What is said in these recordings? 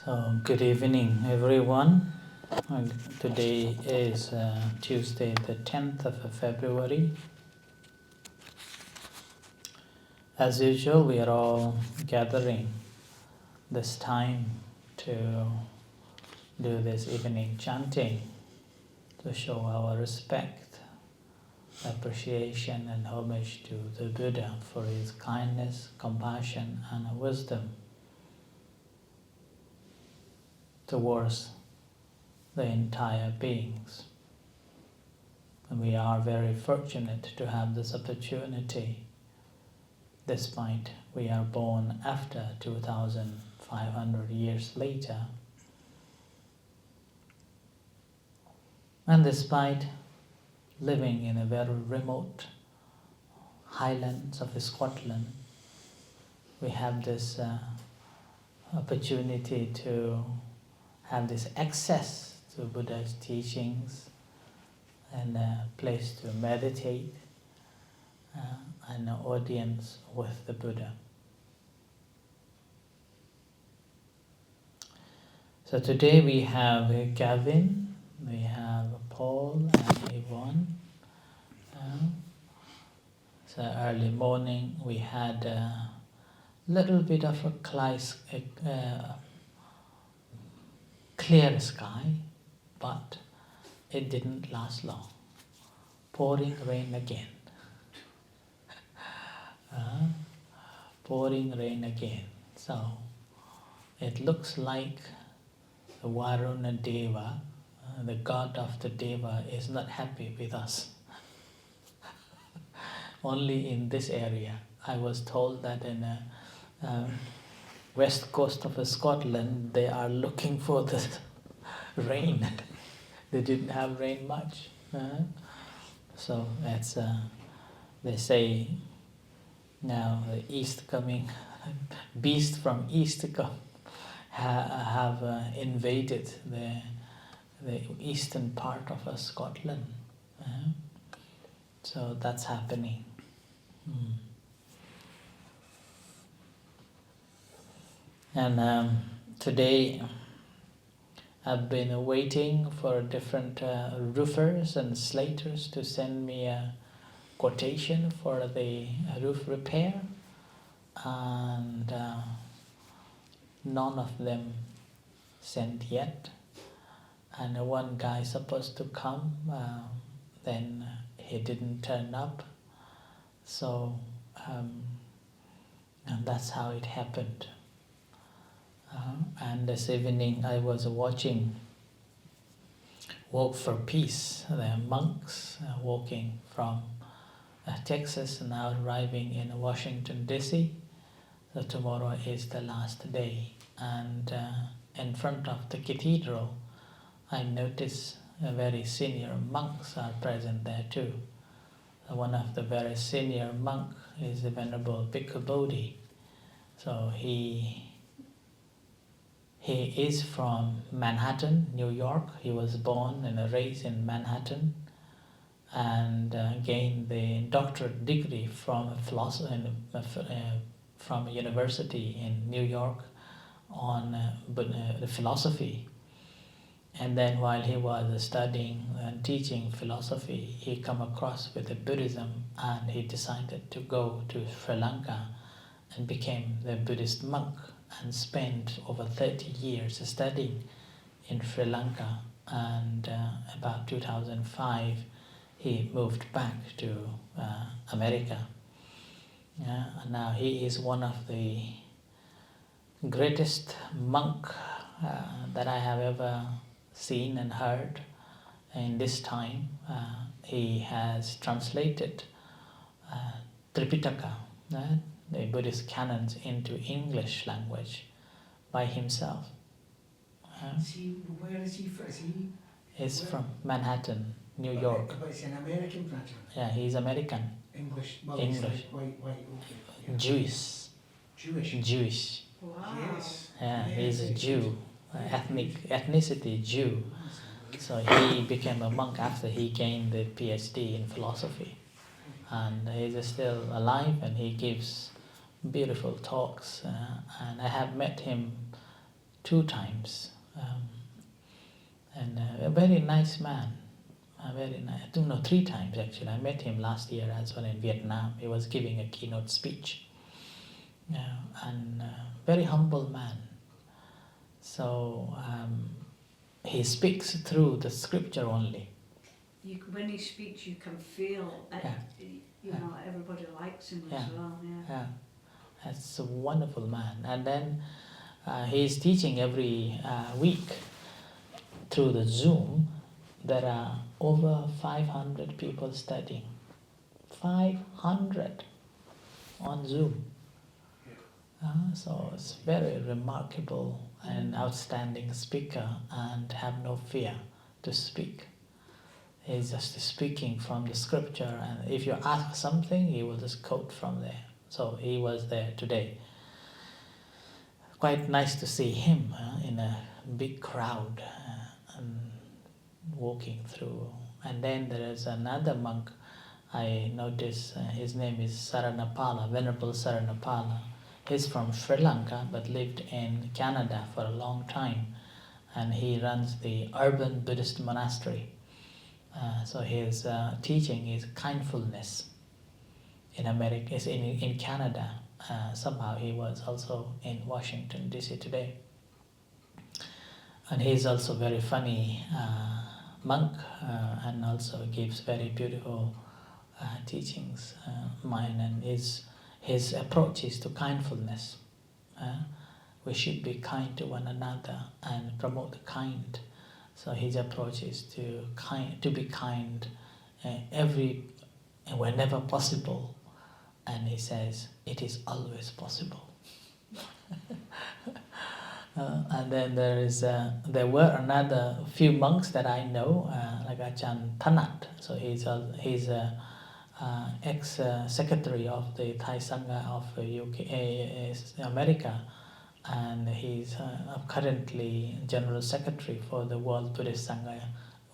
So, good evening, everyone. Today is Tuesday, the 10th of February. As usual, we are all gathering this time to do this evening chanting to show our respect, appreciation, and homage to the Buddha for his kindness, compassion, and wisdom towards the entire beings. And we are very fortunate to have this opportunity, despite we are born after 2,500 years later, and despite living in a very remote highlands of Scotland, we have this opportunity to have this access to Buddha's teachings and a place to meditate and an audience with the Buddha. So today we have Gavin, we have Paul and Yvonne. So early morning we had a little bit of a clear sky, but it didn't last long. Pouring rain again. Pouring rain again. So it looks like the Varuna Deva, the god of the Deva, is not happy with us. Only in this area. I was told that in the west coast of Scotland they are looking for the rain. They didn't have rain much. So that's they say now the east coming, beast from east come, have invaded the eastern part of Scotland. So that's happening. And today I've been waiting for different roofers and slaters to send me a quotation for the roof repair, and none of them sent yet. And one guy supposed to come, then he didn't turn up. So and that's how it happened. And this evening I was watching Walk for Peace, the monks walking from Texas, now arriving in Washington DC. So tomorrow is the last day, and in front of the cathedral I notice very senior monks are present there too. One of the very senior monk is the Venerable Bhikkhu Bodhi. So he is from Manhattan, New York. He was born and raised in Manhattan, and gained the doctorate degree from from a university in New York on philosophy. And then while he was studying and teaching philosophy, he come across with the Buddhism, and he decided to go to Sri Lanka and became the Buddhist monk, and spent over 30 years studying in Sri Lanka. And about 2005 he moved back to America. And now he is one of the greatest monk that I have ever seen and heard in this time. He has translated Tripitaka, the Buddhist canons, into English language by himself. Where is he from? He's from Manhattan, New York. But it's an American graduate. Yeah, he's American. English. Well, English. He's like white, okay. Yeah. Jewish. Jewish. Wow. Yes. Yeah, he's a Jew, ethnicity Jew. So he became a monk after he gained the PhD in philosophy. And he's still alive, and he gives beautiful talks. And I have met him 2 times, and a very nice man. Very nice. 3 times actually. I met him last year as well in Vietnam. He was giving a keynote speech. And very humble man. So he speaks through the scripture only. When he speaks, you can feel, everybody likes him as well. Yeah, that's a wonderful man. And then he's teaching every week through the Zoom. There are over 500 people studying. 500 on Zoom. So it's very remarkable and outstanding speaker, and have no fear to speak. He's just speaking from the scripture, and if you ask something, he will just quote from there. So he was there today. Quite nice to see him in a big crowd and walking through. And then there is another monk I noticed. His name is Saranapala, Venerable Saranapala. He's from Sri Lanka but lived in Canada for a long time, and he runs the urban Buddhist monastery. So his teaching is kindfulness. In America, is in Canada. Somehow he was also in Washington DC today. And he's also very funny monk, and also gives very beautiful teachings. And his approach is to kindfulness. We should be kind to one another and promote the kind. So his approach is to be kind whenever possible. And he says, it is always possible. And then there were another few monks that I know, like Ajahn Thanat. So he's a ex-secretary of the Thai Sangha of UK, America, and he's currently General Secretary for the World Buddhist Sangha,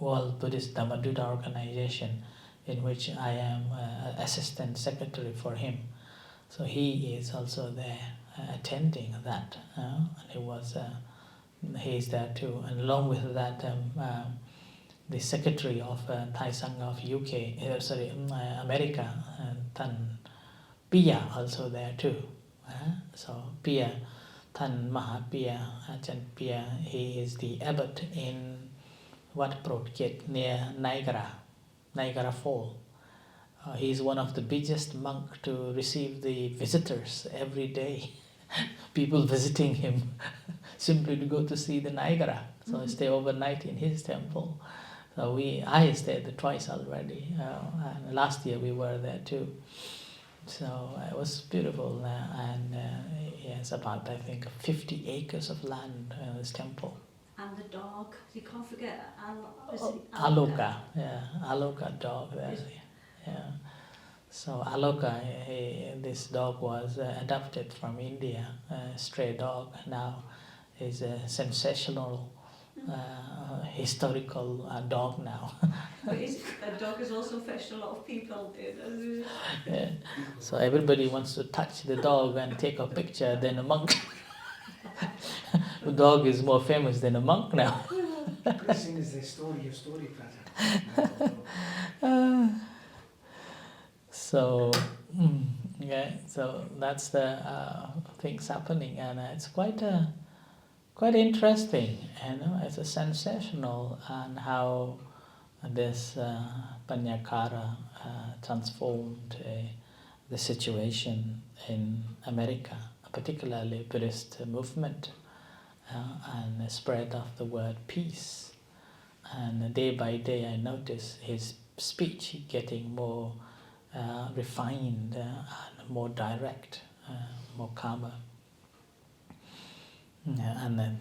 World Buddhist Dhammaduta organization, in which I am Assistant Secretary for him. So he is also there attending that, and he's there too. And along with that, the Secretary of Thai Sangha of America, Tan Pia, also there too. So Pia, Tan Mahapia, Ajahn Pia, he is the abbot in Wat Prot Ket near Niagara Fall. He's one of the biggest monk to receive the visitors every day. People visiting him simply to go to see the Niagara. So stay overnight in his temple. So I stayed twice already, and last year we were there too. So it was beautiful, and he has about, I think, 50 acres of land in this temple. And the dog, you can't forget Aloka, Aloka dog there. Yeah. So Aloka, this dog was adopted from India, a stray dog. Now is a sensational historical dog now. But a dog has also fetched a lot of people. Yeah. So everybody wants to touch the dog and take a picture than a monk. The dog is more famous than a monk now. Blessing is the story of story, brother. So so that's the things happening, and it's quite interesting. It's a sensational, and how this Panyakara transformed the situation in America, particularly Buddhist movement, and the spread of the word peace. And day by day I notice his speech getting more refined and more direct, more calmer. And then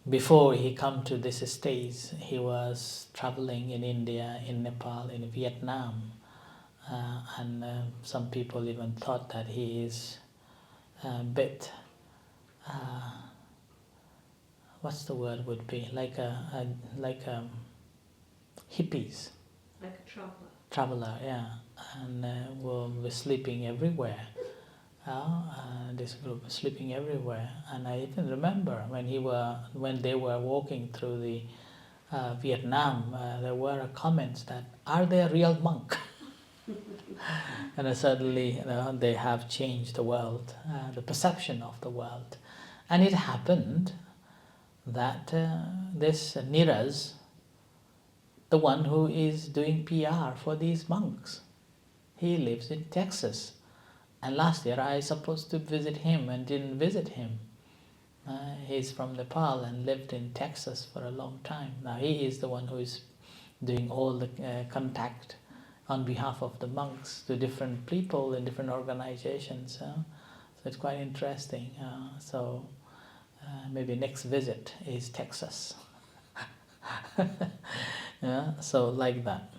before he come to this stage, he was traveling in India, in Nepal, in Vietnam, and some people even thought that he is a bit, what's the word would be, like hippies. Like a traveller. Traveller, yeah, and were sleeping everywhere. This group was sleeping everywhere, and I even remember when they were walking through the Vietnam, there were comments that, "Are they a real monk?" And suddenly, they have changed the world, the perception of the world, and it happened that this Neeraj, the one who is doing PR for these monks, he lives in Texas. And last year I supposed to visit him and didn't visit him. He's from Nepal and lived in Texas for a long time. Now he is the one who is doing all the contact on behalf of the monks to different people in different organizations. So it's quite interesting. Maybe next visit is Texas. Yeah, so like that.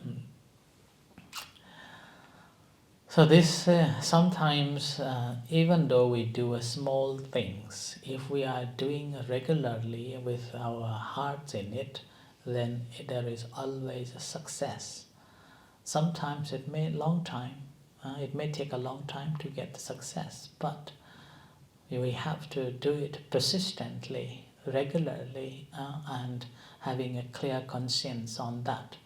So this sometimes, even though we do small things, if we are doing regularly with our hearts in it, then there is always a success. Sometimes it may take a long time to get the success, but we have to do it persistently, regularly, and having a clear conscience on that.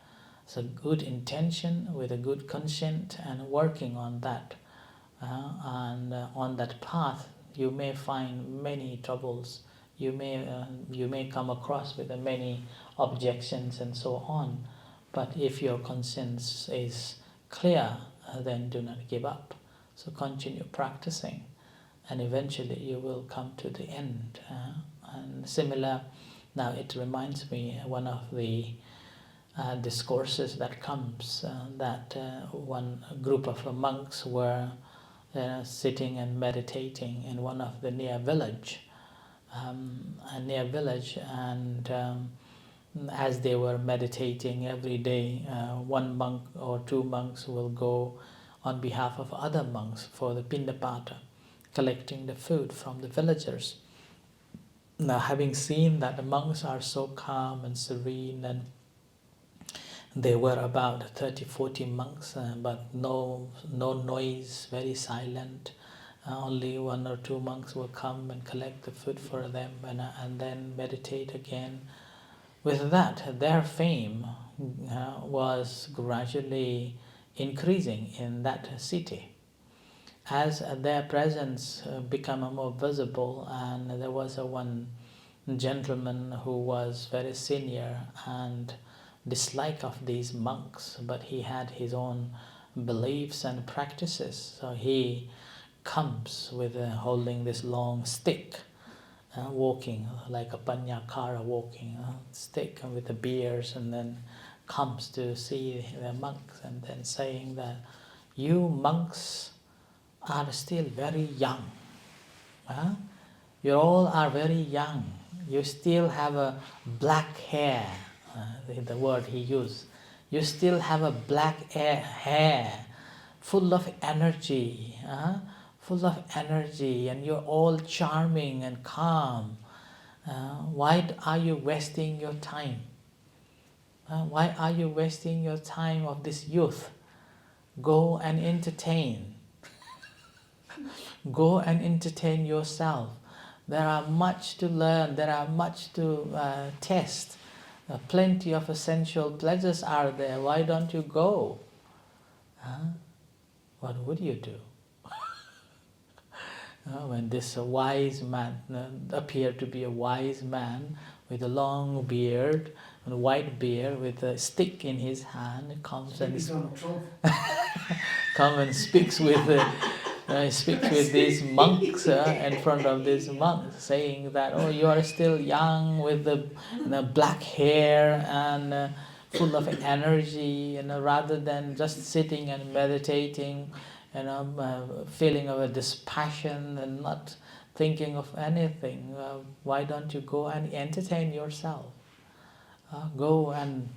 So good intention with a good conscience and working on that. And on that path, you may find many troubles. You may come across with many objections and so on. But if your conscience is clear, then do not give up. So continue practicing, and eventually you will come to the end. And similar, now it reminds me one of the discourses that comes that one group of monks were sitting and meditating in one of the near village, and as they were meditating every day, one monk or two monks will go on behalf of other monks for the pindapata, collecting the food from the villagers. Now, having seen that the monks are so calm and serene, and there were about 30-40 monks, but no noise, very silent. Only one or two monks will come and collect the food for them, and then meditate again. With that, their fame was gradually increasing in that city. As their presence became more visible, and there was one gentleman who was very senior and dislike of these monks, but he had his own beliefs and practices. So he comes with holding this long stick, walking like a panyakara walking stick with the beers, and then comes to see the monks and then saying that you monks are still very young. You all are very young. You still have a black hair. The word he used. You still have a black hair, full of energy, and you're all charming and calm. Why are you wasting your time? Why are you wasting your time of this youth? Go and entertain. Go and entertain yourself. There are much to learn. There are much to test. Plenty of essential pleasures are there. Why don't you go? What would you do? When this wise man appeared to be a wise man with a long beard and white beard with a stick in his hand, comes and speaks with these monks in front of these monks, saying that, oh, you are still young with the black hair and full of energy, rather than just sitting and meditating, feeling of a dispassion and not thinking of anything. Why don't you go and entertain yourself? Go and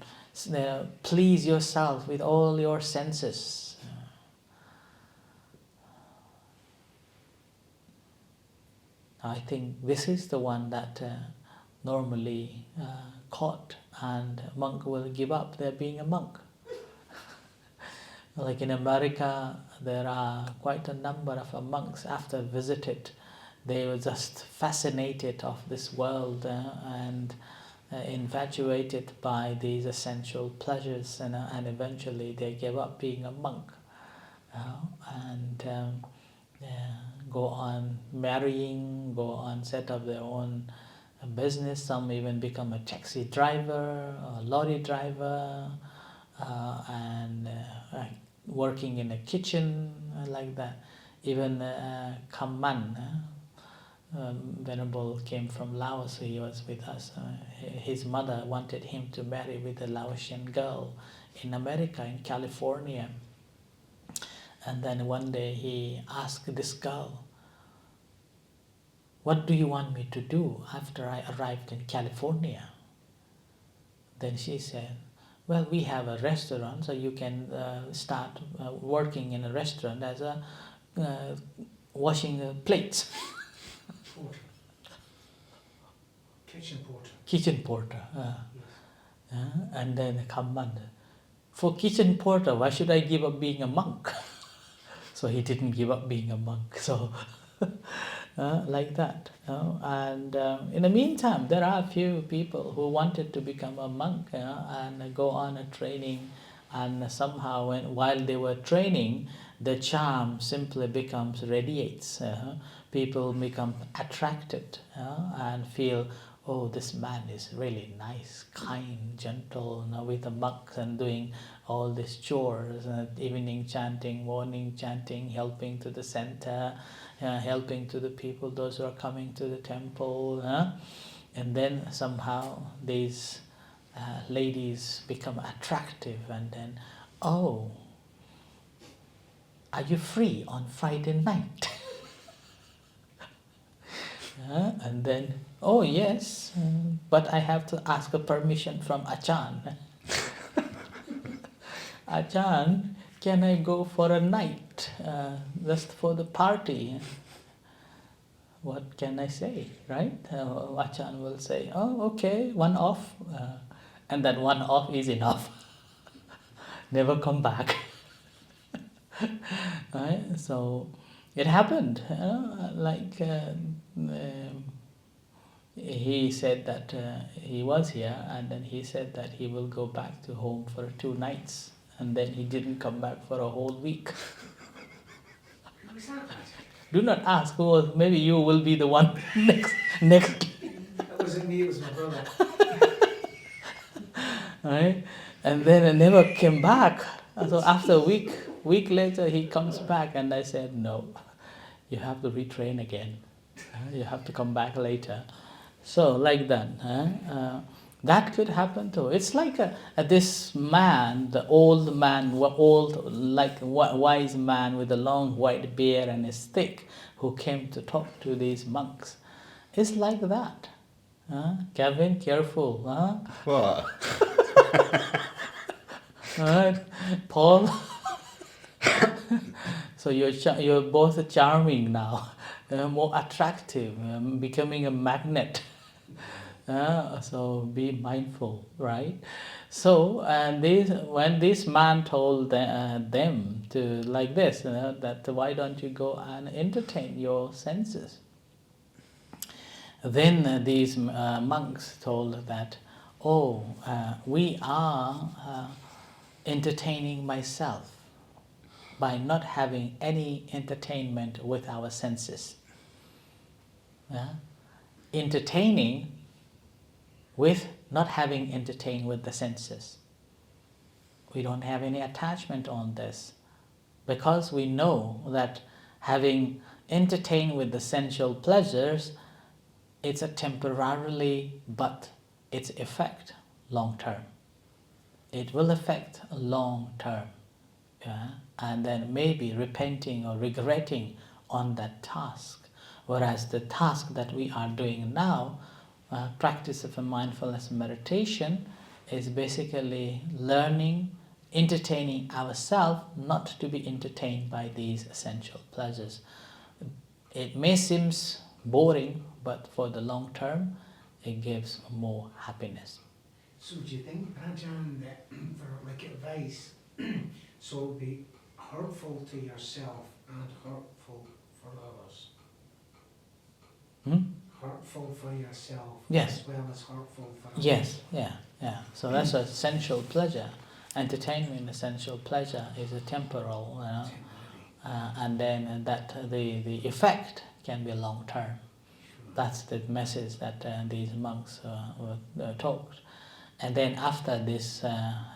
please yourself with all your senses. I think this is the one that normally caught, and monk will give up their being a monk. Like in America, there are quite a number of monks after visited. They were just fascinated of this world and infatuated by these essential pleasures, and eventually they gave up being a monk and go on marrying, go on set up their own business. Some even become a taxi driver, a lorry driver, and working in a kitchen like that. Even Kamman, Venerable came from Laos, he was with us. His mother wanted him to marry with a Laotian girl in America, in California. And then one day he asked this girl, "What do you want me to do after I arrived in California?" Then she said, "Well, we have a restaurant, so you can start working in a restaurant as a washing plates." Porter. Kitchen porter. Kitchen porter. Yes. And then Kamman, "For kitchen porter, why should I give up being a monk?" So he didn't give up being a monk. So like that. And in the meantime, there are a few people who wanted to become a monk and go on a training, and somehow while they were training, the charm simply becomes radiates. People become attracted and feel, "Oh, this man is really nice, kind, gentle," with the monks and doing all these chores, evening chanting, morning chanting, helping to the center, helping to the people, those who are coming to the temple. And then somehow these ladies become attractive, and then, "Oh, are you free on Friday night?" And then, "Oh yes, but I have to ask a permission from Achan." "Achan, can I go for a night, just for the party?" What can I say, right? Achan will say, "Oh, okay, one off," and that one off is enough. Never come back. Right? So it happened. He said that he was here, and then he said that he will go back to home for 2 nights, and then he didn't come back for a whole week. Who was that? Do not ask who was. Maybe you will be the one next. That wasn't me, it was my brother. Right? And then I never came back. So after a week later, he comes back, and I said, "No, you have to retrain again. You have to come back later." So like that. That could happen too. It's like this man, the old man, like wise man with a long white beard and a stick, who came to talk to these monks. It's like that. Kevin, careful. What? Alright, Paul. So you're both charming now, more attractive, becoming a magnet. So be mindful, right? So when this man told them to like this, that why don't you go and entertain your senses? Then these monks told that, "Oh, we are entertaining myself by not having any entertainment with our senses." Entertaining with not having entertained with the senses. We don't have any attachment on this, because we know that having entertained with the sensual pleasures, it's a temporarily, but its effect long term. It will affect long term. And then maybe repenting or regretting on that task. Whereas the task that we are doing now, practice of a mindfulness meditation, is basically learning, entertaining ourselves not to be entertained by these essential pleasures. It may seem boring, but for the long term, it gives more happiness. So do you think, Rajan, that for like advice, So it would be hurtful to yourself and hurtful for others. Hmm? Hurtful for yourself Yes. as well as hurtful for others. Yes, yeah. So that's a sensual pleasure. Entertainment, essential pleasure is a temporal, Temporary. and then the effect can be long term. Sure. That's the message that these monks were taught. And then after this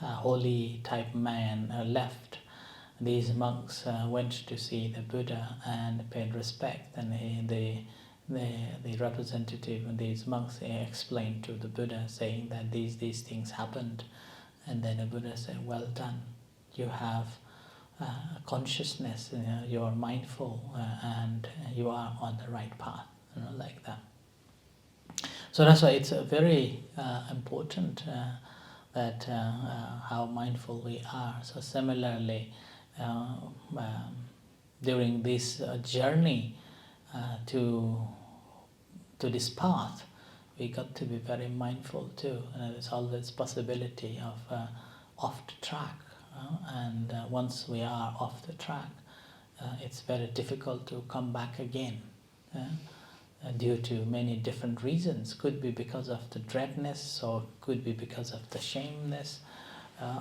holy type man left, these monks went to see the Buddha and paid respect. And the representative of these monks explained to the Buddha, saying that these things happened. And then the Buddha said, "Well done. You have consciousness. You are mindful, and you are on the right path." Like that. So that's why it's very important that how mindful we are. So similarly, during this journey to this path, we got to be very mindful too. There's always possibility of off the track, and once we are off the track, it's very difficult to come back again. Due to many different reasons. Could be because of the dreadness, or could be because of the shameness,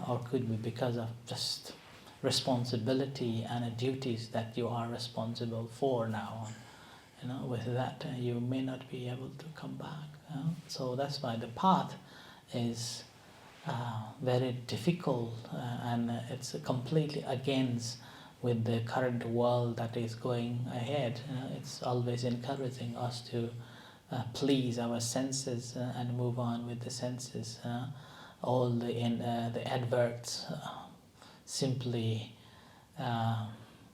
or could be because of just responsibility and the duties that you are responsible for now. With that you may not be able to come back. So that's why the path is very difficult, and it's completely against with the current world that is going ahead. It's always encouraging us to please our senses and move on with the senses. All the adverts simply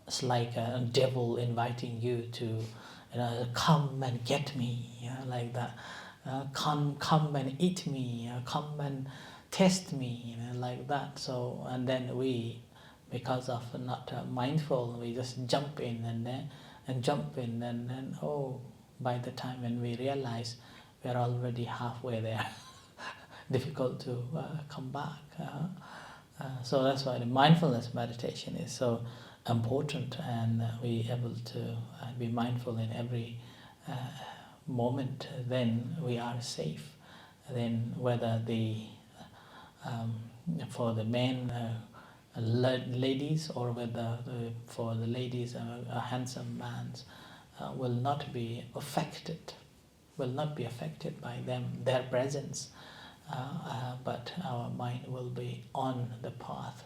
it's like a devil inviting you to come and get me, like that. Come and eat me, come and test me, like that. So, and then we, because of not mindful, we just jump in and jump in, and then by the time when we realize, we're already halfway there. Difficult to come back. So that's why the mindfulness meditation is so important, and we able to be mindful in every moment. Then we are safe. Then whether for the men, ladies, or whether for the ladies, a handsome man will not be affected by their presence, but our mind will be on the path,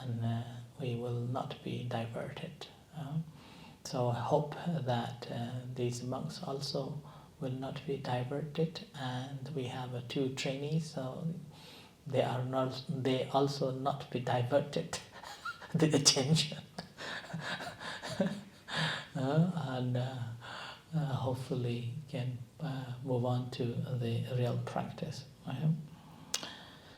and we will not be diverted. So I hope that these monks also will not be diverted, and we have 2 trainees, so they also not be diverted the attention. And hopefully can move on to the real practice.